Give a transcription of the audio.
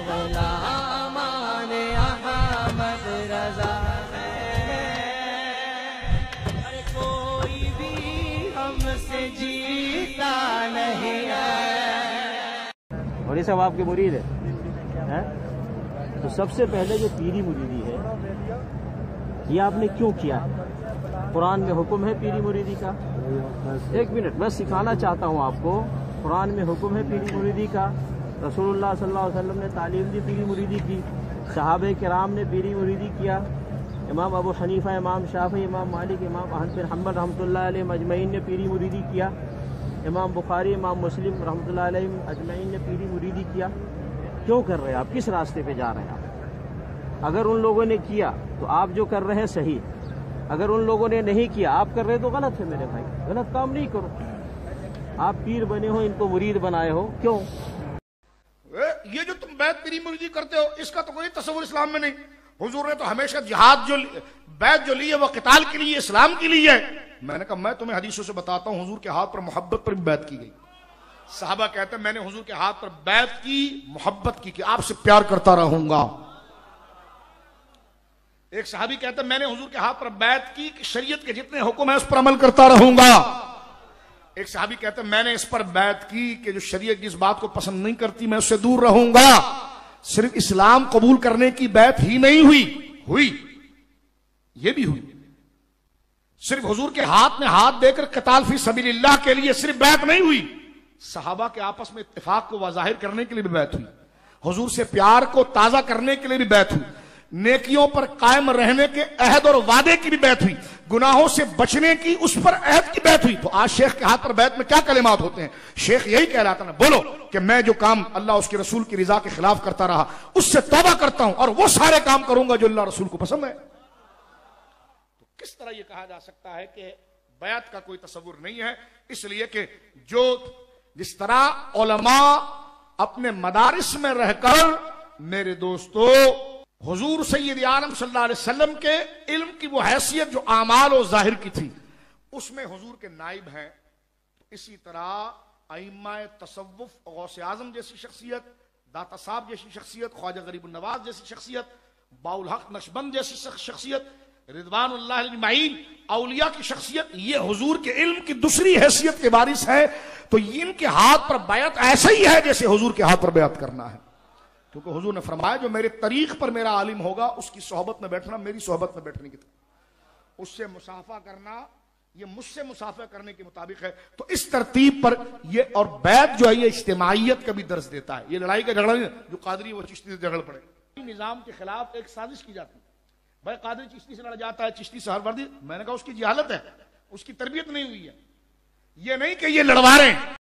गुलामान अहमद रजा है, कोई भी हमसे जीता नहीं है। और ये सब आपके मुरीद है? तो सबसे पहले जो पीरी मुरीदी है ये आपने क्यों किया है? कुरान में हुक्म है पीरी मुरीदी का? एक मिनट, मैं सिखाना चाहता हूँ आपको। कुरान में हुक्म है पीरी मुरीदी का, रसूलुल्लाह सल्लल्लाहु अलैहि वसल्लम ने तालीम दी पीरी मुरीदी की, सहाबे किराम ने पीरी मुरीदी किया, इमाम अबू हनीफा, इमाम शाफी, इमाम मालिक, इमाम अहमद बिन हम्बल रहमतुल्लाह अलैहि अजमईन ने पीरी मुरीदी किया, इमाम बुखारी, इमाम मुस्लिम रहमतुल्लाह अलैहि अजमईन ने पीरी मुरीदी किया। क्यों कर रहे हैं आप? किस रास्ते पे जा रहे हैं आप? अगर उन लोगों ने किया तो आप जो कर रहे हैं सही, अगर उन लोगों ने नहीं किया आप कर रहे तो गलत है मेरे भाई। गलत काम नहीं करो। आप पीर बने हो, इनको मुरीद बनाए हो, क्यों? ये जो तुम बैत पीरी मुरीदी करते हो इसका तो कोई तस्वुर इस्लाम में नहीं। हुजूर ने तो हमेशा जिहाद जो बैत जो ली है वह क़िताल के लिए, इस्लाम के लिए है। मैंने कहा मैं तुम्हें हदीसों से बताता हूं, हुजूर के हाथ पर मोहब्बत पर भी बैत की गई। साहबा कहते हैं मैंने हुजूर के हाथ पर बैत की, मोहब्बत की कि आपसे प्यार करता रहूंगा। एक सहाबी कहते हैं मैंने हुजूर के हाथ पर बैत की कि शरीयत के जितने हुक्म है उस पर अमल करता रहूंगा। एक सहाबी कहते हैं मैंने इस पर बैत की कि जो शरीयत की इस बात को पसंद नहीं करती मैं उससे दूर रहूंगा। सिर्फ इस्लाम कबूल करने की बैत ही नहीं हुई, ये भी हुई। सिर्फ हुजूर के हाथ में हाथ देकर क़िताल फी सबीलिल्लाह के लिए सिर्फ बैत नहीं हुई, सहाबा के आपस में इत्तेफाक को वाज़ाहिर करने के लिए भी बैत हुई, हुजूर से प्यार को ताजा करने के लिए भी बैत हुई, नेकियों पर कायम रहने के अहद और वादे की भी बैत हुई, गुनाहों से बचने की उस पर अहद की बैत हुई। तो आज शेख के हाथ पर बैत में क्या कलिमात होते हैं? शेख यही कह रहा था ना, बोलो कि मैं जो काम अल्लाह उसके रसूल की रिजा के खिलाफ करता रहा उससे तौबा करता हूं और वो सारे काम करूंगा जो अल्लाह रसूल को पसंद है। तो किस तरह यह कहा जा सकता है कि बैत का कोई तस्वुर नहीं है? इसलिए कि जो जिस तरह उलमा अपने मदारिस में रहकर, मेरे दोस्तों, हुजूर सैयद आलम सल्लल्लाहु अलैहि वसल्लम के इल्म की वो हैसियत जो आमाल और जाहिर की थी उसमें हुजूर के नाइब हैं, इसी तरह अइम्मा तसव्वुफ, गौसे आजम जैसी शख्सियत, दाता साहब जैसी शख्सियत, ख्वाजा गरीब नवाज जैसी शख्सियत, बाउल हक नक्शबंद जैसी शख्सियत, रिदवानुल्लाह अजमईन औलिया की शख्सियत, ये हुजूर के इल्म की दूसरी हैसियत के वारिस है। तो इनके हाथ पर बैत ऐसा ही है जैसे हुजूर के हाथ पर बैत करना है, क्योंकि हुजूर ने फरमाया जो मेरे तरीक पर मेरा आलिम होगा उसकी सोहबत में बैठना मेरी सोहबत में बैठने की तरह, उससे मुसाफा करना ये मुझसे मुसाफा करने के मुताबिक है। तो इस तरतीब पर ये और बैत जो है ये इज्तिमाइयत का भी दर्ज देता है। ये लड़ाई का झगड़ा नहीं जो कादरी वो चिश्ती से झगड़ पड़े। निजाम के खिलाफ एक साजिश की जाती है, भाई कादरी चिश्ती से लड़ जाता है, चिश्ती से हर वर्दी, मैंने कहा उसकी जहालत है, उसकी तरबियत नहीं हुई है। ये नहीं कि ये लड़वा रहे हैं।